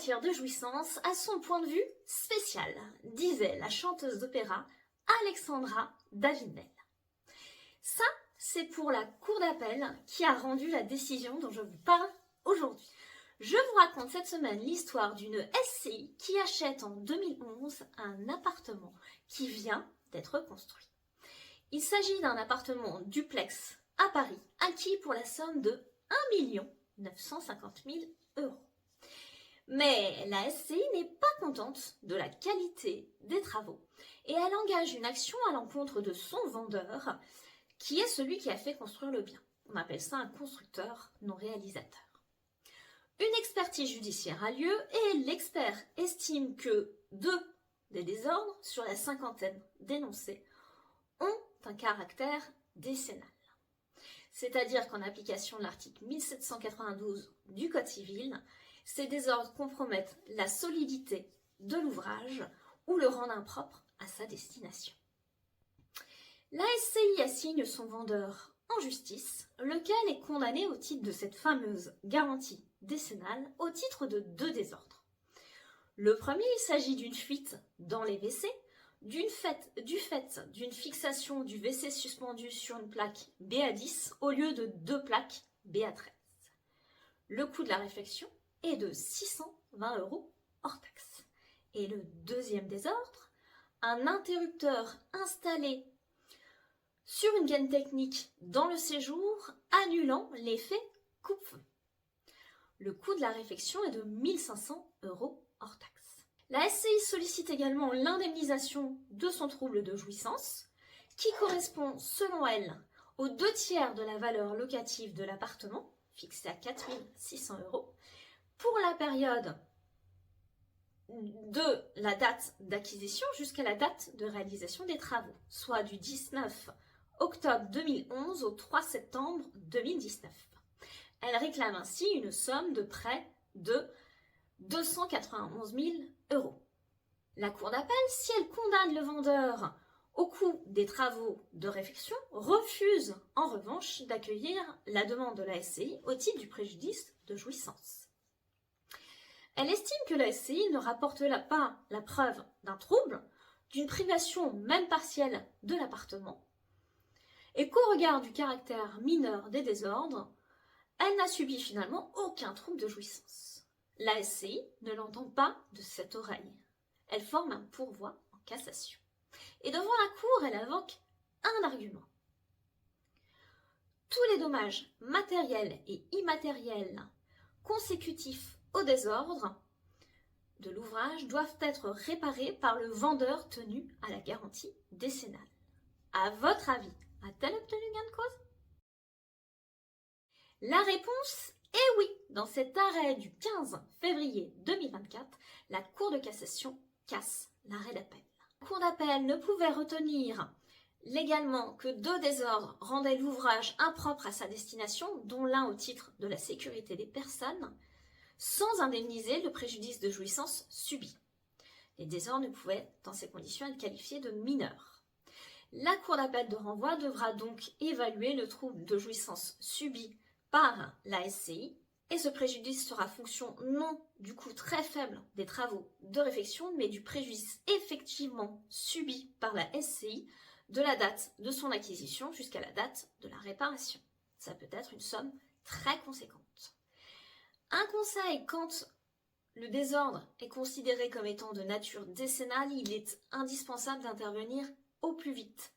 sentir de jouissance à son point de vue spécial, disait la chanteuse d'opéra Alexandra David-Bell. Ça, c'est pour la cour d'appel qui a rendu la décision dont je vous parle aujourd'hui. Je vous raconte cette semaine l'histoire d'une SCI qui achète en 2011 un appartement qui vient d'être construit. Il s'agit d'un appartement duplex à Paris, acquis pour la somme de 1 950 000 €. Mais la SCI n'est pas contente de la qualité des travaux et elle engage une action à l'encontre de son vendeur, qui est celui qui a fait construire le bien. On appelle ça un constructeur non réalisateur. Une expertise judiciaire a lieu et l'expert estime que 2 des désordres sur la 50aine dénoncés ont un caractère décennal. C'est-à-dire qu'en application de l'article 1792 du Code civil, ces désordres compromettent la solidité de l'ouvrage ou le rendent impropre à sa destination. La SCI assigne son vendeur en justice, lequel est condamné au titre de cette fameuse garantie décennale au titre de 2 désordres. Le premier, il s'agit d'une fuite dans les WC, du fait d'une fixation du WC suspendu sur une plaque BA10 au lieu de 2 plaques BA13. Le coût de la réflexion est de 620 € hors taxe. Et le deuxième désordre, un interrupteur installé sur une gaine technique dans le séjour annulant l'effet coupe-feu. Le coût de la réfection est de 1 500 € hors taxe. La SCI sollicite également l'indemnisation de son trouble de jouissance, qui correspond, selon elle, aux 2/3 de la valeur locative de l'appartement, fixée à 4 600 €, pour la période de la date d'acquisition jusqu'à la date de réalisation des travaux, soit du 19 octobre 2011 au 3 septembre 2019. Elle réclame ainsi une somme de près de 291 000 €. La cour d'appel, si elle condamne le vendeur au coût des travaux de réfection, refuse en revanche d'accueillir la demande de la SCI au titre du préjudice de jouissance. Elle estime que la SCI ne rapporte pas la preuve d'un trouble, d'une privation même partielle de l'appartement, et qu'au regard du caractère mineur des désordres, elle n'a subi finalement aucun trouble de jouissance. La SCI ne l'entend pas de cette oreille. Elle forme un pourvoi en cassation. Et devant la cour, elle invoque un argument. Tous les dommages matériels et immatériels consécutifs au désordre de l'ouvrage doivent être réparés par le vendeur tenu à la garantie décennale. À votre avis, a-t-elle obtenu gain de cause? La réponse est oui. Dans cet arrêt du 15 février 2024, la Cour de cassation casse l'arrêt d'appel. La Cour d'appel ne pouvait retenir légalement que 2 désordres rendaient l'ouvrage impropre à sa destination, dont l'un au titre de la sécurité des personnes, sans indemniser le préjudice de jouissance subi. Les désordres ne pouvaient, dans ces conditions, être qualifiés de mineurs. La Cour d'appel de renvoi devra donc évaluer le trouble de jouissance subi par la SCI, et ce préjudice sera fonction non du coût très faible des travaux de réfection, mais du préjudice effectivement subi par la SCI de la date de son acquisition jusqu'à la date de la réparation. Ça peut être une somme très conséquente. Un conseil, quand le désordre est considéré comme étant de nature décennale, il est indispensable d'intervenir au plus vite.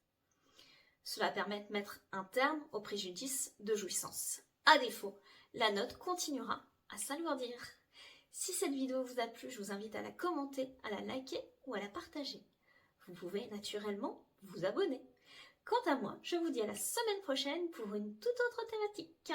Cela permet de mettre un terme au préjudice de jouissance. À défaut, la note continuera à s'alourdir. Si cette vidéo vous a plu, je vous invite à la commenter, à la liker ou à la partager. Vous pouvez naturellement vous abonner. Quant à moi, je vous dis à la semaine prochaine pour une toute autre thématique.